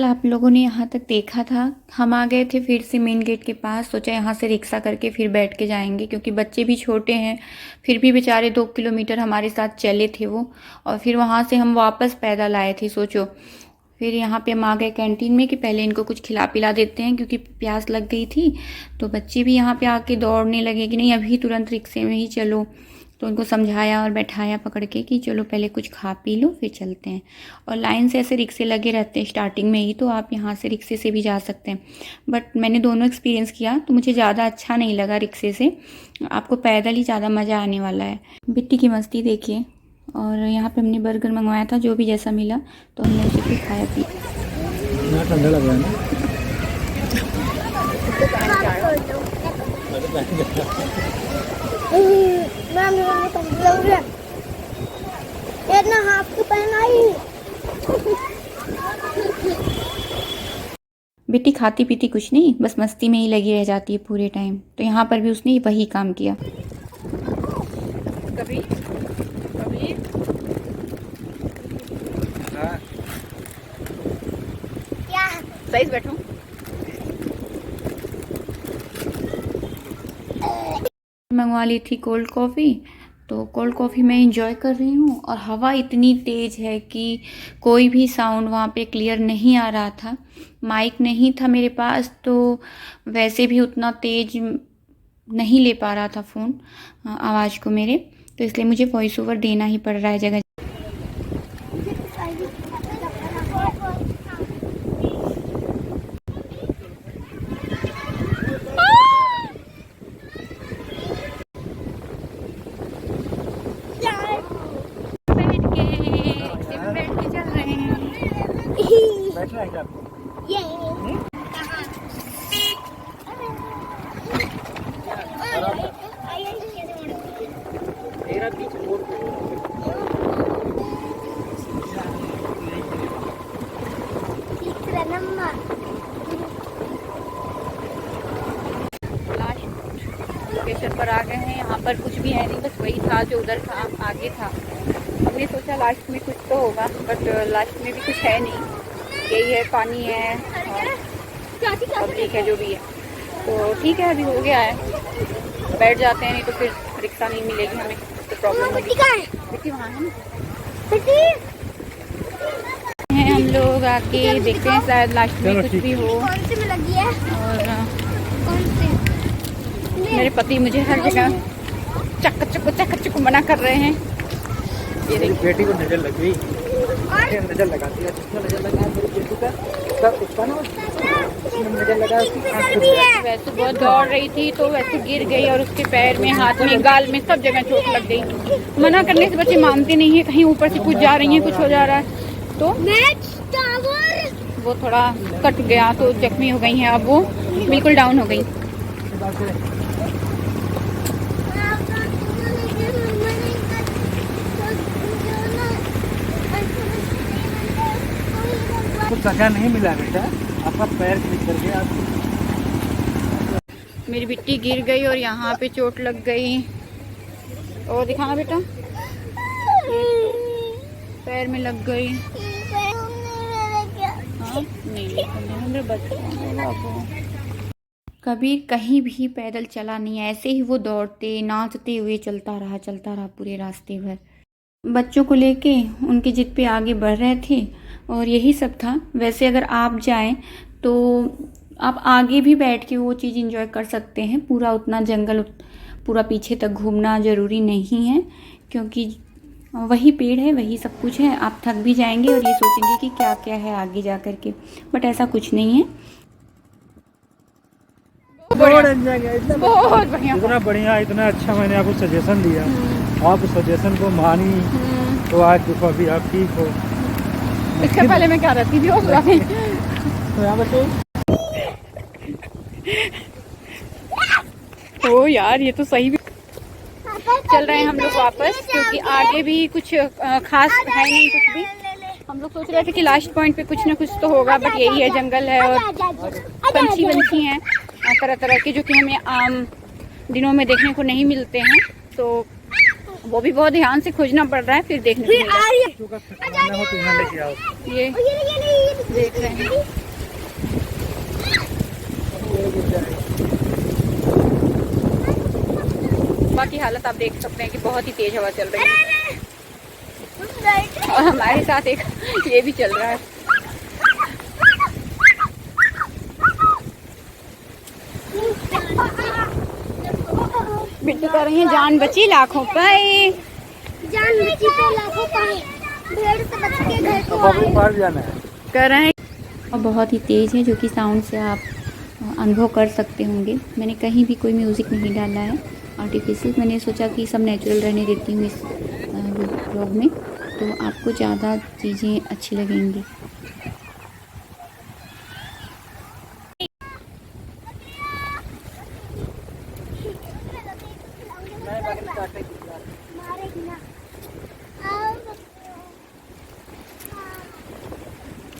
कल आप लोगों ने यहाँ तक देखा था, हम आ गए थे फिर से मेन गेट के पास। सोचा यहाँ से रिक्शा करके फिर बैठ के जाएंगे, क्योंकि बच्चे भी छोटे हैं। फिर भी बेचारे 2 किलोमीटर हमारे साथ चले थे वो, और फिर वहाँ से हम वापस पैदल आए थे। सोचो, फिर यहाँ पे हम आ गए कैंटीन में कि पहले इनको कुछ खिला पिला देते हैं, क्योंकि प्यास लग गई थी। तो बच्चे भी यहाँ पे आके दौड़ने लगे कि नहीं अभी तुरंत रिक्शे में ही चलो। तो उनको समझाया और बैठाया पकड़ के कि चलो पहले कुछ खा पी लो फिर चलते हैं। और लाइन से ऐसे रिक्शे लगे रहते हैं स्टार्टिंग में ही, तो आप यहाँ से रिक्शे से भी जा सकते हैं। बट मैंने दोनों एक्सपीरियंस किया तो मुझे ज़्यादा अच्छा नहीं लगा रिक्शे से। आपको पैदल ही ज़्यादा मज़ा आने वाला है। बिट्टी की मस्ती देखिए। और यहाँ पे हमने बर्गर मंगवाया था, जो भी जैसा मिला तो हमने उसे फिर खाया पिया। ठंडा लग रहा है ना। बेटी खाती पीती कुछ नहीं, बस मस्ती में ही लगी रह जाती है पूरे टाइम। तो यहाँ पर भी उसने वही काम किया। कभी कभी क्या सही से बैठो। मंगवा ली थी कोल्ड कॉफ़ी। तो कोल्ड कॉफ़ी मैं इंजॉय कर रही हूँ, और हवा इतनी तेज़ है कि कोई भी साउंड वहाँ पे क्लियर नहीं आ रहा था। माइक नहीं था मेरे पास, तो वैसे भी उतना तेज़ नहीं ले पा रहा था फ़ोन आवाज़ को मेरे। तो इसलिए मुझे वॉइस ओवर देना ही पड़ रहा है जगह। लोकेशन पर आ गए हैं। यहाँ पर कुछ भी है नहीं, बस वही था जो उधर था, आगे था। हमने सोचा लास्ट में कुछ तो होगा, बट लास्ट में भी कुछ है नहीं। यही है, पानी है और पब्लिक है जो भी है। तो ठीक है, अभी हो गया है, बैठ जाते हैं, नहीं तो फिर रिक्शा नहीं मिलेगी हमें तो प्रॉब्लम होगी। बेटी वहाँ है ना। हम लोग आके देखते हैं, शायद लास्ट में कुछ भी हो। और मेरे पति मुझे हर जगह चक चक मना कर रहे हैं। ये बेटी को नजर लग गई, नजर लगाती है, नजर लगा मेरी बेटी का सब उसका ना नजर लगा। वैसे बहुत दौड़ रही थी तो वैसे गिर गई, और उसके पैर में, हाथ में, गाल में, सब जगह चोट लग गई। मना करने से बच्चे मानते नहीं है, कहीं ऊपर से कुछ जा रही है, कुछ हो जा रहा है, तो वो थोड़ा कट गया तो जख्मी हो गई हैं। अब वो बिल्कुल डाउन हो गई। कुछ जगह नहीं मिला बेटा, आपका पैर क्लिक कर गया। मेरी बिट्टी गिर गई और यहाँ पे चोट लग गई। और दिखाना बेटा, पैर में लग गई। हाँ नहीं, मेरे बच्चे कभी कहीं भी पैदल चला नहीं, ऐसे ही वो दौड़ते नाचते हुए चलता रहा पूरे रास्ते भर। बच्चों को लेके उनकी जिद पे आगे बढ़ रहे थे, और यही सब था। वैसे अगर आप जाएं तो आप आगे भी बैठ के वो चीज़ एंजॉय कर सकते हैं। पूरा उतना जंगल पूरा पीछे तक घूमना ज़रूरी नहीं है, क्योंकि वही पेड़ है, वही सब कुछ है। आप थक भी जाएंगे और ये सोचेंगे कि क्या क्या है आगे जा कर के, बट ऐसा कुछ नहीं है। बहुत बढ़िया, इतना बढ़िया, इतना अच्छा मैंने आपको सजेशन दिया, आप सजेशन को मानी, तो आज देखो अभी आप ठीक हो। इससे पहले मैं क्या रहती थी तो यहाँ बच्चे ओ यार, ये तो सही भी। चल रहे हैं हम लोग वापस, क्योंकि आगे भी कुछ खास है नहीं कुछ भी। हम लोग सोच रहे थे कि लास्ट पॉइंट पे कुछ ना कुछ तो होगा, बट यही है, जंगल है और पंछी हैं तरह तरह के, जो कि हमें आम दिनों में देखने को नहीं मिलते हैं। तो वो भी बहुत ध्यान से खोजना पड़ रहा है, फिर देखने को मिलेगा। ये देख रहे हैं। बाकी हालत आप देख सकते हैं कि बहुत ही तेज हवा चल रही है और हमारे साथ एक ये भी चल रहा है। बिट्टू कर रही है जान बची लाखों पाए, जान बची तो लाखों पाए, भेड़ से बच के घर को आए। पार जाना है कर रहे हैं। और बहुत ही तेज़ है, जो कि साउंड से आप अनुभव कर सकते होंगे। मैंने कहीं भी कोई म्यूज़िक नहीं डाला है आर्टिफिशियल। मैंने सोचा कि सब नेचुरल रहने देती हूँ इस व्लॉग में, तो आपको ज़्यादा चीज़ें अच्छी लगेंगी।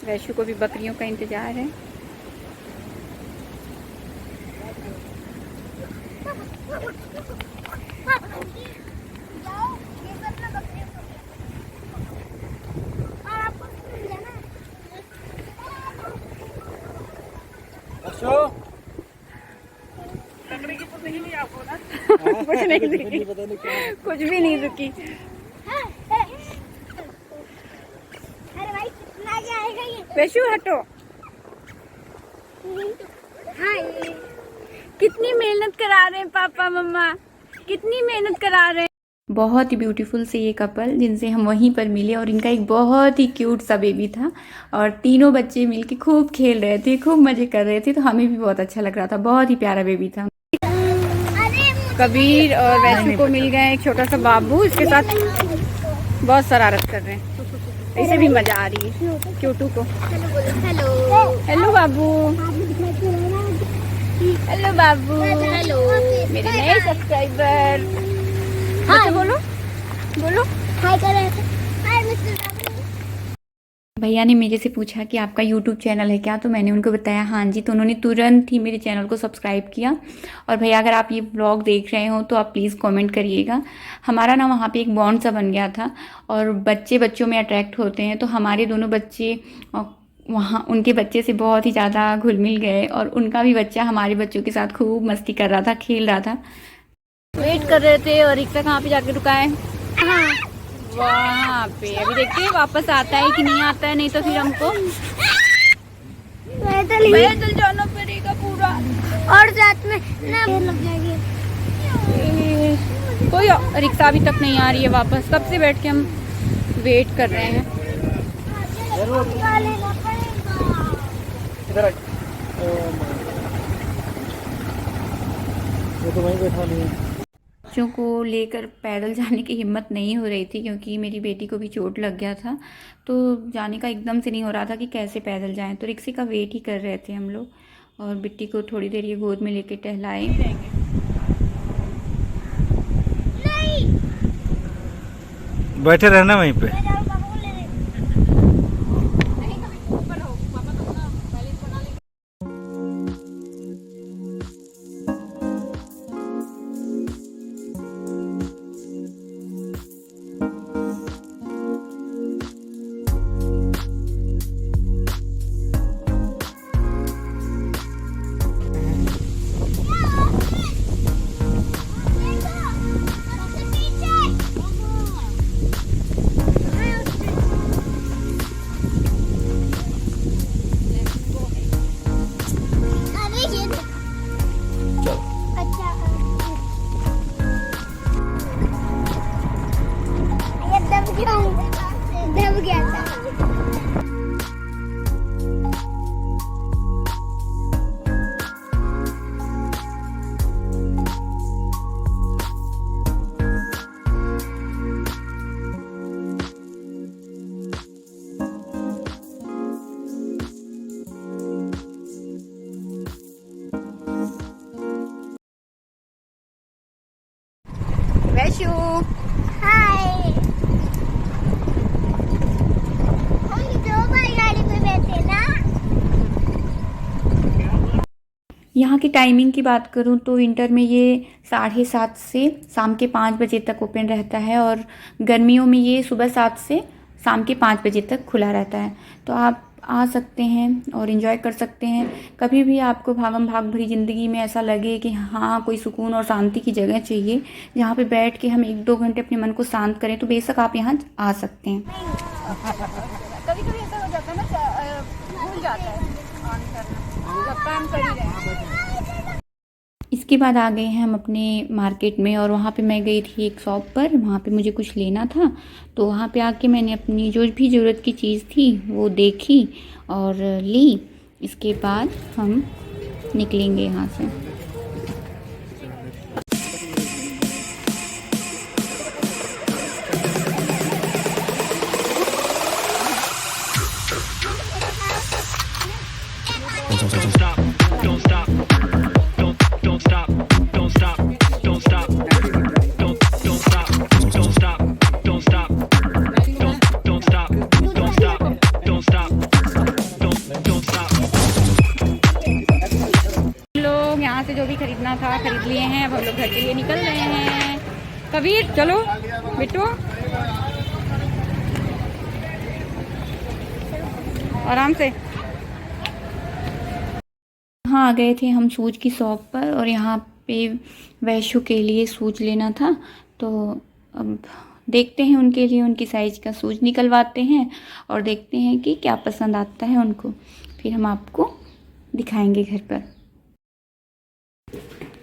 वैशु को भी बकरियों का इंतजार है। कुछ नहीं रुकी, कुछ भी नहीं रुकी। अरे भाई कितना जाएगा ये? वैशु हटो। हाय कितनी मेहनत करा रहे हैं पापा मम्मा, कितनी मेहनत करा रहे हैं। बहुत ही ब्यूटीफुल से ये कपल जिनसे हम वहीं पर मिले, और इनका एक बहुत ही क्यूट सा बेबी था और तीनों बच्चे मिलके खूब खेल रहे थे, खूब मज़े कर रहे थे, तो हमें भी बहुत अच्छा लग रहा था। बहुत ही प्यारा बेबी था। कबीर और वैशु को मिल गए एक छोटा सा बाबू, इसके साथ बहुत शरारत कर रहे हैं। इसे भी मजा आ रही है क्यूटू को। हेलो हेलो बाबू, हेलो बाबू, हेलो मेरे नए सब्सक्राइबर। हाँ बोलो बोलो। हाय करे हाय मिस्टर। भैया ने मेरे से पूछा कि आपका यूट्यूब चैनल है क्या, तो मैंने उनको बताया हाँ जी, तो उन्होंने तुरंत ही मेरे चैनल को सब्सक्राइब किया। और भैया अगर आप ये व्लॉग देख रहे हो तो आप प्लीज़ कमेंट करिएगा। हमारा ना वहाँ पे एक बॉन्ड सा बन गया था, और बच्चे बच्चों में अट्रैक्ट होते हैं, तो हमारे दोनों बच्चे वहाँ उनके बच्चे से बहुत ही ज़्यादा घुल मिल गए, और उनका भी बच्चा हमारे बच्चों के साथ खूब मस्ती कर रहा था, खेल रहा था। वेट कर रहे थे और रिक्शा कहाँ पे जाके रुका है? वहाँ पे। अभी देखते हैं वापस आता है कि नहीं आता है, नहीं तो फिर हमको पैदल जाना पड़ेगा पूरा, और साथ में ना लग जाएगी। कोई रिक्शा अभी तक नहीं आ रही है वापस। कब से बैठ के हम वेट कर रहे हैं। इधर वो तो वहीं बैठा नहीं है। बच्चों को लेकर पैदल जाने की हिम्मत नहीं हो रही थी, क्योंकि मेरी बेटी को भी चोट लग गया था, तो जाने का एकदम से नहीं हो रहा था कि कैसे पैदल जाएं। तो रिक्शे का वेट ही कर रहे थे हम लोग, और बिट्टी को थोड़ी देर ये गोद में लेके टहलाए। बैठे रहना वहीं पे। दब गया था। वैशु हाय हम दो बार गाड़ी पे बैठे ना। यहाँ की टाइमिंग की बात करूँ तो विंटर में ये 7:30 से शाम के 5 बजे तक ओपन रहता है, और गर्मियों में ये सुबह 7 से शाम के 5 बजे तक खुला रहता है। तो आप आ सकते हैं और एंजॉय कर सकते हैं। कभी भी आपको भागम भाग भरी ज़िंदगी में ऐसा लगे कि हाँ कोई सुकून और शांति की जगह चाहिए जहाँ पे बैठ के हम 1-2 घंटे अपने मन को शांत करें, तो बेशक आप यहाँ आ सकते हैं। कभी कभी ऐसा हो जाता है ना, भूल जाता है ऑन करना जब काम कर ही रहे हैं। इसके बाद आ गए हैं हम अपने मार्केट में, और वहाँ पे मैं गई थी एक शॉप पर, वहाँ पे मुझे कुछ लेना था। तो वहाँ पे आके मैंने अपनी जो भी ज़रूरत की चीज़ थी वो देखी और ली। इसके बाद हम निकलेंगे यहाँ से। लोग यहाँ से जो भी खरीदना था खरीद लिए हैं। अब हम लोग घर के लिए निकल रहे हैं। कबीर चलो बिट्टू, आराम से। यहाँ आ गए थे हम शूज़ की शॉप पर, और यहाँ पे वैशु के लिए शूज़ लेना था। तो अब देखते हैं उनके लिए उनकी साइज़ का शूज़ निकलवाते हैं और देखते हैं कि क्या पसंद आता है उनको, फिर हम आपको दिखाएंगे घर पर।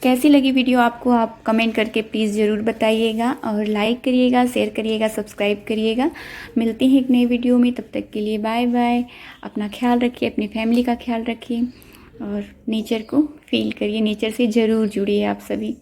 कैसी लगी वीडियो आपको, आप कमेंट करके प्लीज़ ज़रूर बताइएगा, और लाइक करिएगा, शेयर करिएगा, सब्सक्राइब करिएगा। मिलते हैं एक नई वीडियो में, तब तक के लिए बाय बाय। अपना ख्याल रखिए, अपनी फैमिली का ख्याल रखिए, और नेचर को फील करिए। नेचर से ज़रूर जुड़िए आप सभी।